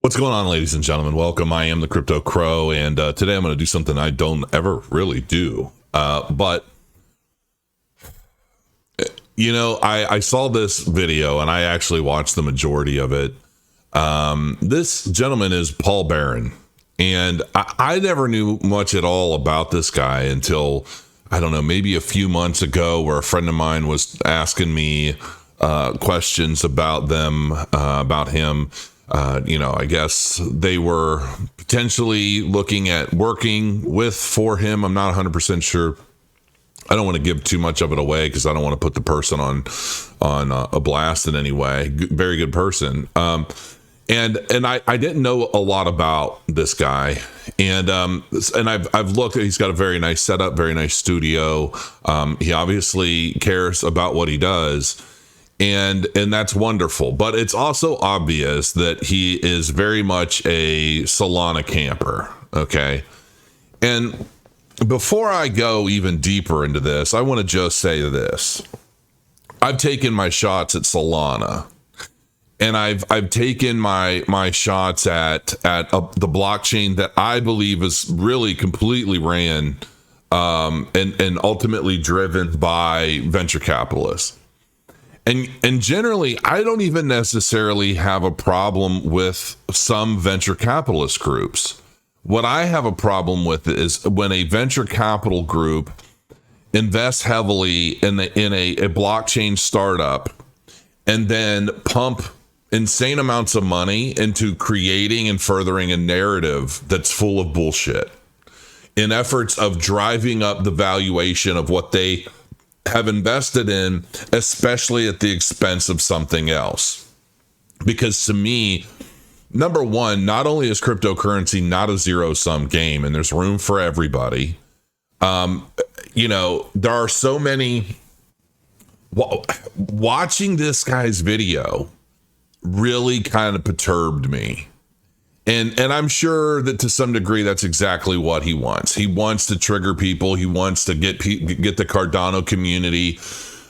What's going on, ladies and gentlemen? Welcome. I am the Crypto Crow, and today I'm going to do something I don't ever really do. But, you know, I saw this video, and I actually watched the majority of it. This gentleman is Paul Barron, and I never knew much at all about this guy until, I don't know, maybe a few months ago, where a friend of mine was asking me questions about him. I guess they were potentially looking at working for him. I'm not 100% sure. I don't want to give too much of it away because I don't want to put the person on a blast in any way. Very good person. And I didn't know a lot about this guy. And I've looked. He's got a very nice setup, very nice studio. He obviously cares about what he does. And that's wonderful, but it's also obvious that he is very much a Solana camper, okay? And before I go even deeper into this, I want to just say this. I've taken my shots at Solana, and I've taken my shots at the blockchain that I believe is really completely ran and ultimately driven by venture capitalists. And generally, I don't even necessarily have a problem with some venture capitalist groups. What I have a problem with is when a venture capital group invests heavily in a blockchain startup and then pump insane amounts of money into creating and furthering a narrative that's full of bullshit in efforts of driving up the valuation of what they have invested in, especially at the expense of something else. Because to me, number one, not only is cryptocurrency not a zero-sum game, and there's room for everybody, there are so many. Watching this guy's video really kind of perturbed me. And I'm sure that to some degree, that's exactly what he wants. He wants to trigger people. He wants to get the Cardano community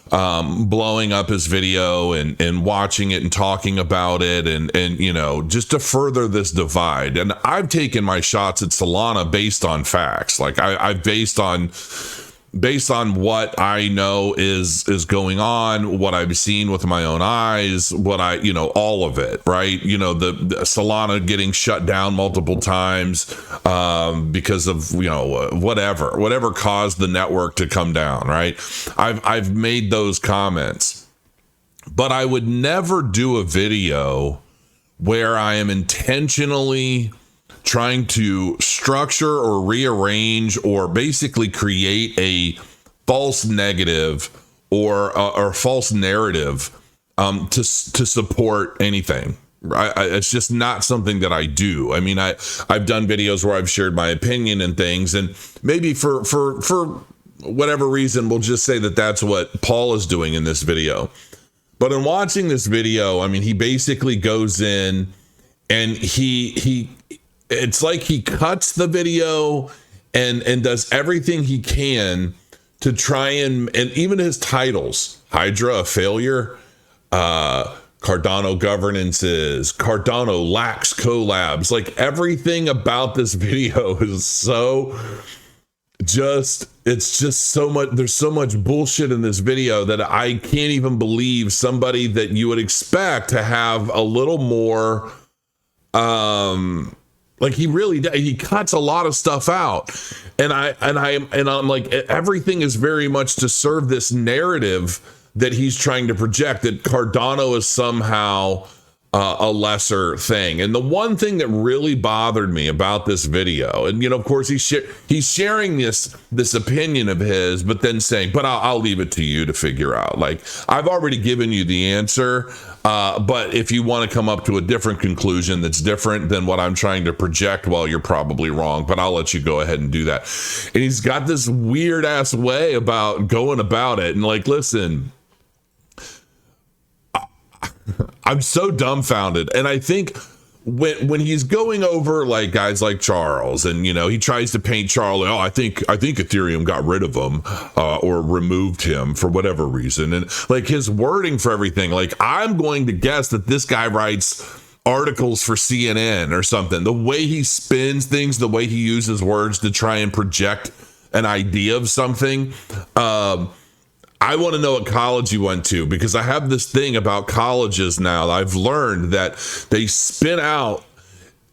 blowing up his video and watching it and talking about it and just to further this divide. And I've taken my shots at Solana based on facts. Like I've based on what I know is going on, what I've seen with my own eyes, all of it, right? The Solana getting shut down multiple times because of, whatever caused the network to come down, right? I've made those comments, but I would never do a video where I am intentionally trying to structure or rearrange or basically create a false negative or false narrative to support anything. It's just not something that I do. I mean, I've done videos where I've shared my opinion and things, and maybe for whatever reason, we'll just say that that's what Paul is doing in this video. But in watching this video, I mean, he basically goes in and it's like he cuts the video and does everything he can to try and even his titles, Hydra a failure, Cardano governances, Cardano lacks collabs, like everything about this video is it's just so much, there's so much bullshit in this video that I can't even believe somebody that you would expect to have a little more, like he cuts a lot of stuff out, and I'm like, everything is very much to serve this narrative that he's trying to project, that Cardano is somehow a lesser thing. And the one thing that really bothered me about this video, and of course he's sharing this opinion of his, but then saying, but I'll leave it to you to figure out. Like, I've already given you the answer. But if you want to come up to a different conclusion that's different than what I'm trying to project, well, you're probably wrong, but I'll let you go ahead and do that. And he's got this weird ass way about going about it. And like, listen, I'm so dumbfounded. And I think when he's going over like guys like Charles, and he tries to paint Charles, I think Ethereum got rid of him or removed him for whatever reason, and like his wording for everything, like I'm going to guess that this guy writes articles for CNN or something. The way he spins things, the way he uses words to try and project an idea of something. I want to know what college you went to, because I have this thing about colleges now. I've learned that they spin out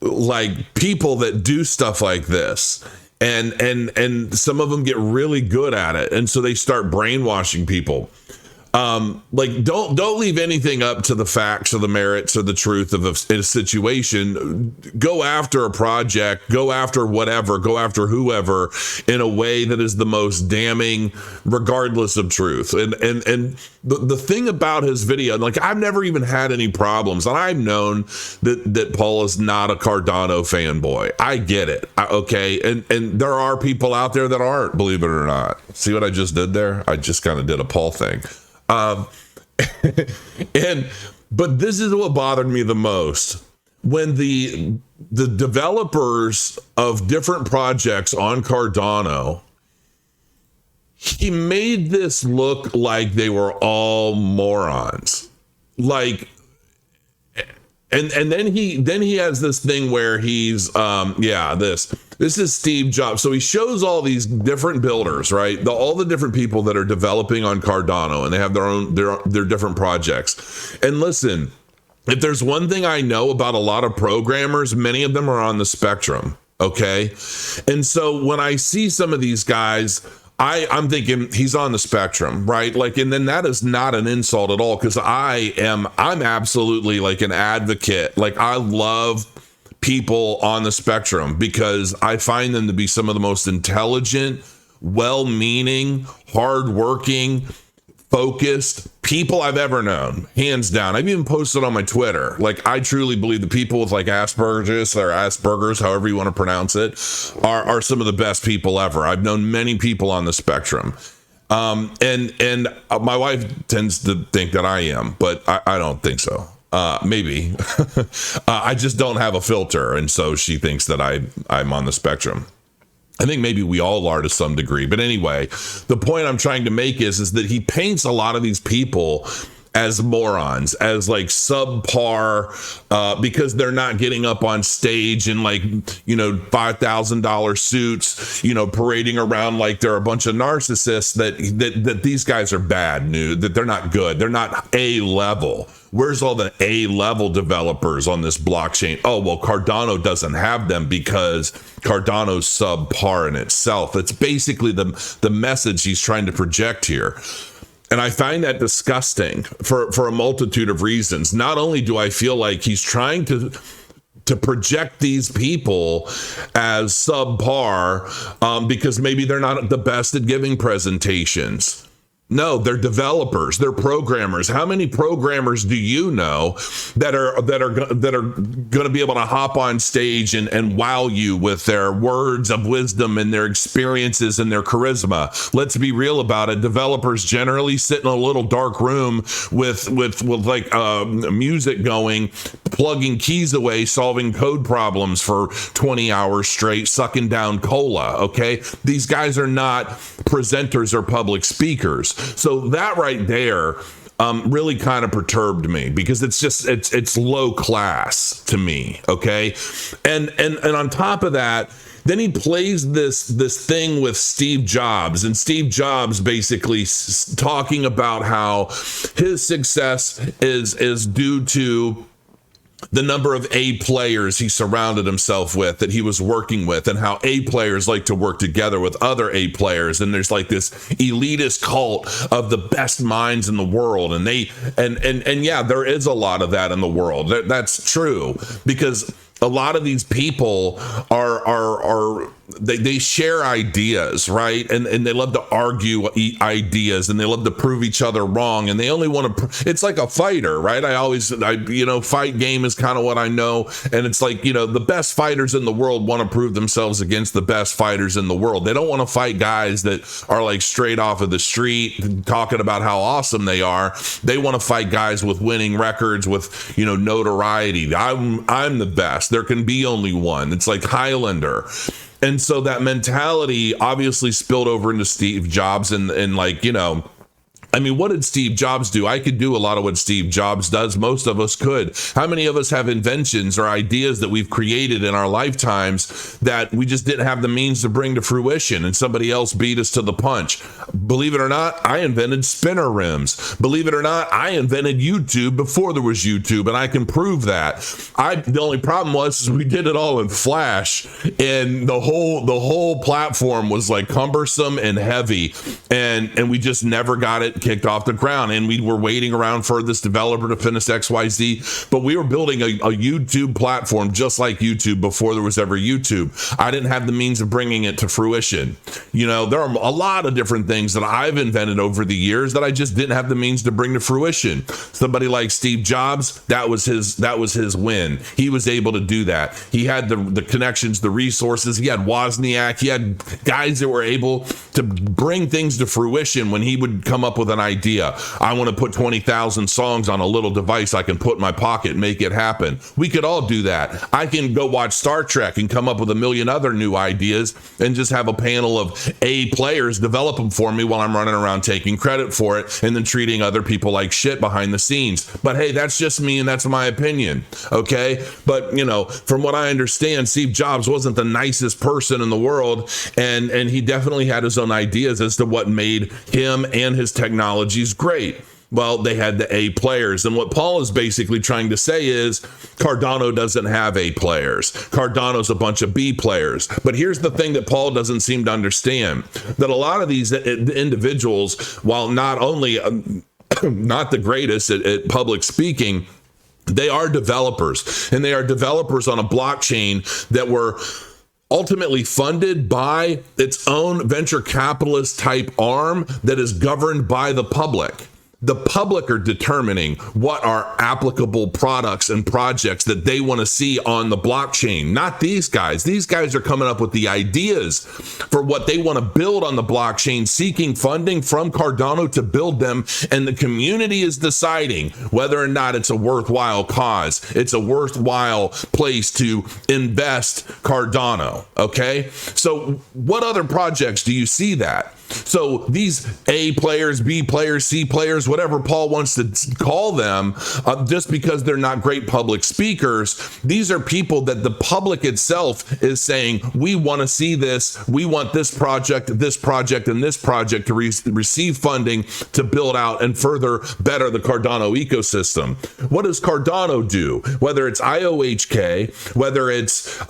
like people that do stuff like this. And some of them get really good at it. And so they start brainwashing people. Like don't leave anything up to the facts or the merits or the truth of a situation. Go after a project, go after whatever, go after whoever in a way that is the most damning, regardless of truth. And the thing about his video, like I've never even had any problems, and I've known that Paul is not a Cardano fanboy. I get it. Okay. And there are people out there that aren't, believe it or not. See what I just did there? I just kind of did a Paul thing. But this is what bothered me the most. When the developers of different projects on Cardano, he made this look like they were all morons. Like, and then he has this thing where he's this is Steve Jobs. So he shows all these different builders, right? All the different people that are developing on Cardano, and they have their different projects. And listen, if there's one thing I know about a lot of programmers, many of them are on the spectrum. Okay. And so when I see some of these guys, I'm thinking he's on the spectrum, right? Like, and then that is not an insult at all, because I'm absolutely like an advocate. Like, I love people on the spectrum because I find them to be some of the most intelligent, well-meaning, hardworking, focused people I've ever known, hands down. I've even posted on my Twitter. Like, I truly believe the people with like Asperger's, however you want to pronounce it, are some of the best people ever. I've known many people on the spectrum. And my wife tends to think that I am, but I don't think so. Maybe. I just don't have a filter, and so she thinks that I'm on the spectrum. I think maybe we all are to some degree. But anyway, the point I'm trying to make is that he paints a lot of these people as morons, as like subpar, because they're not getting up on stage in like, $5,000 suits, parading around like they're a bunch of narcissists, that these guys are bad news, that they're not good. They're not A-level. Where's all the A-level developers on this blockchain? Oh, well, Cardano doesn't have them because Cardano's subpar in itself. That's basically the message he's trying to project here. And I find that disgusting for a multitude of reasons. Not only do I feel like he's trying to project these people as subpar because maybe they're not the best at giving presentations. No, they're developers, they're programmers. How many programmers do you know that are going to be able to hop on stage and wow you with their words of wisdom and their experiences and their charisma? Let's be real about it. Developers generally sit in a little dark room with like music going, plugging keys away, solving code problems for 20 hours straight, sucking down cola. Okay, these guys are not presenters or public speakers. So that right there really kind of perturbed me, because it's low class to me. Okay. And on top of that, then he plays this thing with Steve Jobs, and Steve Jobs basically talking about how his success is due to the number of A players he surrounded himself with, that he was working with, and how A players like to work together with other A players. And there's like this elitist cult of the best minds in the world. And yeah, there is a lot of that in the world. That's true, because a lot of these people they share ideas, right? And they love to argue ideas, and they love to prove each other wrong, and they only want to it's like a fighter, right? Fight game is kind of what I know, and it's like, the best fighters in the world want to prove themselves against the best fighters in the world. They don't want to fight guys that are like straight off of the street talking about how awesome they are. They want to fight guys with winning records, with notoriety. I'm the best. There can be only one. It's like Highlander. And so that mentality obviously spilled over into Steve Jobs, and what did Steve Jobs do? I could do a lot of what Steve Jobs does. Most of us could. How many of us have inventions or ideas that we've created in our lifetimes that we just didn't have the means to bring to fruition, and somebody else beat us to the punch? Believe it or not, I invented spinner rims. Believe it or not, I invented YouTube before there was YouTube, and I can prove that. The only problem was we did it all in Flash, and the whole platform was like cumbersome and heavy, and we just never got it kicked off the ground, and we were waiting around for this developer to finish XYZ. But we were building a YouTube platform just like YouTube before there was ever YouTube. I didn't have the means of bringing it to fruition. There are a lot of different things that I've invented over the years that I just didn't have the means to bring to fruition. Somebody like Steve Jobs, that was his win. He was able to do that. He had the connections, the resources. He had Wozniak. He had guys that were able to bring things to fruition when he would come up with an idea. I want to put 20,000 songs on a little device I can put in my pocket and make it happen. We could all do that. I can go watch Star Trek and come up with a million other new ideas and just have a panel of A players develop them for me while I'm running around taking credit for it and then treating other people like shit behind the scenes. But hey, that's just me, and that's my opinion. Okay. But from what I understand, Steve Jobs wasn't the nicest person in the world, and he definitely had his own ideas as to what made him and his technologies great. Well, they had the A players. And what Paul is basically trying to say is Cardano doesn't have A players. Cardano's a bunch of B players. But here's the thing that Paul doesn't seem to understand, that a lot of these individuals, while not only not the greatest at public speaking, they are developers, and they are developers on a blockchain that were ultimately funded by its own venture capitalist type arm that is governed by the public. The public are determining what are applicable products and projects that they want to see on the blockchain, not these guys. These guys are coming up with the ideas for what they want to build on the blockchain, seeking funding from Cardano to build them, and the community is deciding whether or not it's a worthwhile cause. It's a worthwhile place to invest Cardano, okay? So what other projects do you see that? So these A players, B players, C players, whatever Paul wants to call them, just because they're not great public speakers, these are people that the public itself is saying, we want to see this, we want this project, and this project to receive funding to build out and further better the Cardano ecosystem. What does Cardano do? Whether it's IOHK, whether it's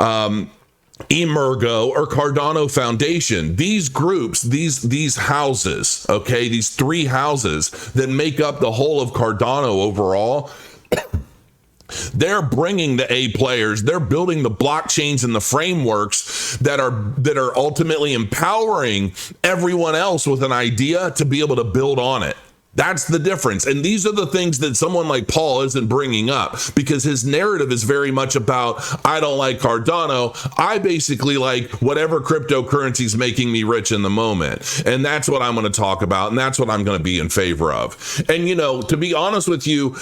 Emergo or Cardano Foundation, these groups, these houses, okay, these three houses that make up the whole of Cardano overall, they're bringing the A players, they're building the blockchains and the frameworks that are ultimately empowering everyone else with an idea to be able to build on it. That's the difference. And these are the things that someone like Paul isn't bringing up, because his narrative is very much about, I don't like Cardano. I basically like whatever cryptocurrency is making me rich in the moment. And that's what I'm going to talk about. And that's what I'm going to be in favor of. And, to be honest with you,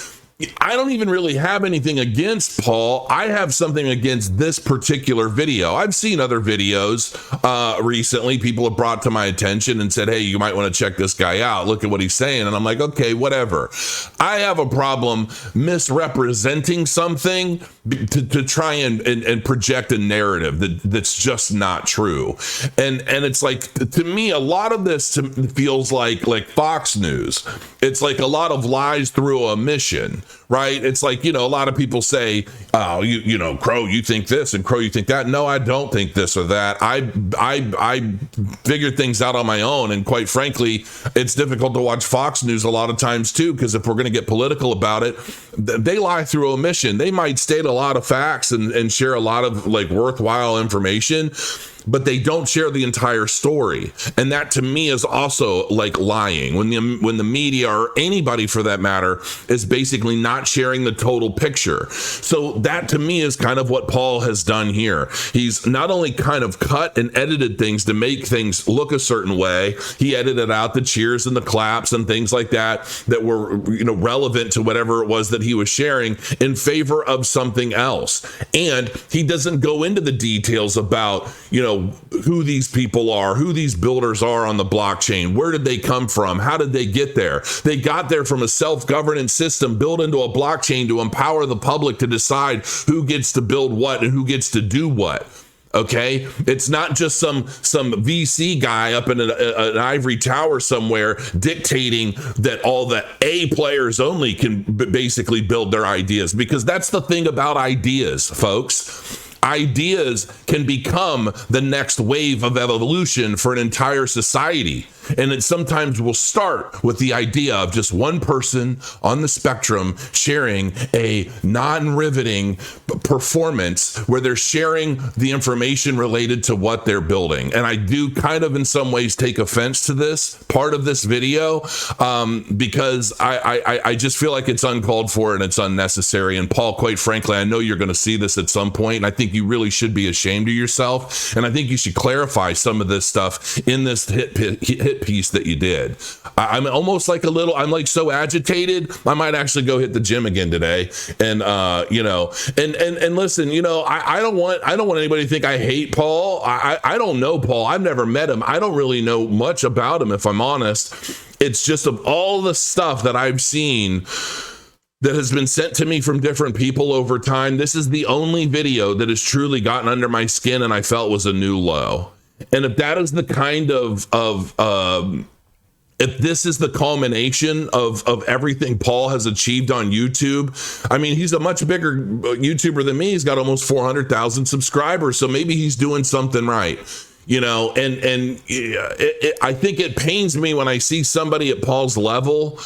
I don't even really have anything against Paul. I have something against this particular video. I've seen other videos recently. People have brought to my attention and said, hey, you might want to check this guy out. Look at what he's saying. And I'm like, okay, whatever. I have a problem misrepresenting something to try and project a narrative that's just not true. And it's like, to me, a lot of this feels like Fox News. It's like a lot of lies through omission. right? It's like, a lot of people say, oh, Crow, you think this, and Crow, you think that. No, I don't think this or that. I figured things out on my own. And quite frankly, it's difficult to watch Fox News a lot of times too, because if we're going to get political about it, they lie through omission. They might state a lot of facts and share a lot of like worthwhile information, but they don't share the entire story. And that to me is also like lying. When the media, or anybody for that matter, is basically not sharing the total picture. So that to me is kind of what Paul has done here. He's not only kind of cut and edited things to make things look a certain way, he edited out the cheers and the claps and things like that were, relevant to whatever it was that he was sharing in favor of something else. And he doesn't go into the details about, who these people are, who these builders are on the blockchain, where did they come from, how did they get there? They got there from a self-governance system built into a blockchain to empower the public to decide who gets to build what and who gets to do what. Okay, it's not just some VC guy up in an ivory tower somewhere dictating that all the A players only can basically build their ideas, because that's the thing about ideas, folks. Ideas can become the next wave of evolution for an entire society. And it sometimes will start with the idea of just one person on the spectrum sharing a non-riveting performance where they're sharing the information related to what they're building. And I do kind of in some ways take offense to this part of this video because I just feel like it's uncalled for and it's unnecessary. And Paul, quite frankly, I know you're going to see this at some point, and I think you really should be ashamed of yourself. And I think you should clarify some of this stuff in this hit piece that you did. I'm almost like I'm like so agitated. I might actually go hit the gym again today. And and listen, I don't want anybody to think I hate Paul. I don't know Paul. I've never met him. I don't really know much about him, if I'm honest. It's just of all the stuff that I've seen that has been sent to me from different people over time, this is the only video that has truly gotten under my skin and I felt was a new low. And if that is the kind of if this is the culmination of everything Paul has achieved on YouTube, I mean, he's a much bigger YouTuber than me. He's got almost 400,000 subscribers. So maybe he's doing something right, and I think it pains me when I see somebody at Paul's level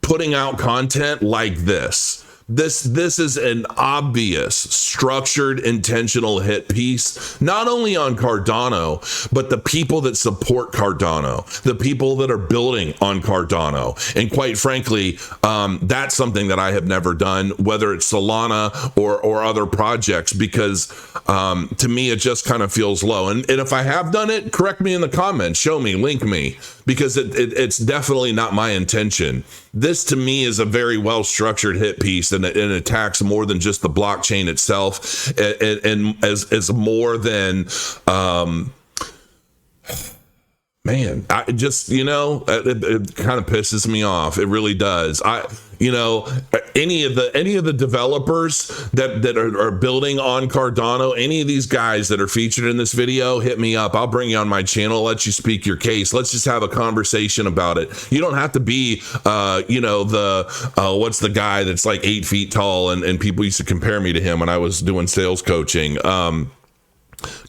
putting out content like this. This is an obvious, structured, intentional hit piece, not only on Cardano, but the people that support Cardano, the people that are building on Cardano. And quite frankly, that's something that I have never done, whether it's Solana or other projects, because to me, it just kind of feels low. And if I have done it, correct me in the comments, show me, link me, because it's definitely not my intention. This to me is a very well-structured hit piece, and it attacks more than just the blockchain itself, and as more than man, I just, it kind of pisses me off. It really does. Any of the developers that are building on Cardano, any of these guys that are featured in this video, hit me up. I'll bring you on my channel, let you speak your case. Let's just have a conversation about it. You don't have to be, what's the guy that's like 8 feet tall and people used to compare me to him when I was doing sales coaching.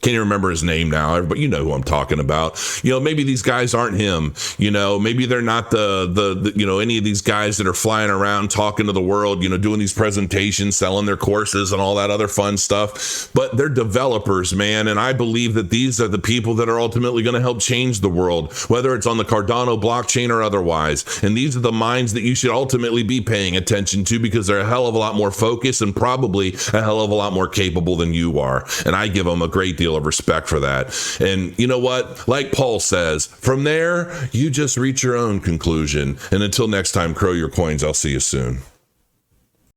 Can't even remember his name now, but you know who I'm talking about. Maybe these guys aren't him. Maybe they're not the any of these guys that are flying around talking to the world, doing these presentations, selling their courses and all that other fun stuff. But they're developers, man. And I believe that these are the people that are ultimately going to help change the world, whether it's on the Cardano blockchain or otherwise. And these are the minds that you should ultimately be paying attention to, because they're a hell of a lot more focused and probably a hell of a lot more capable than you are. And I give them a great deal of respect for that. And you know what? Like Paul says, from there, you just reach your own conclusion. And until next time, crow your coins. I'll see you soon.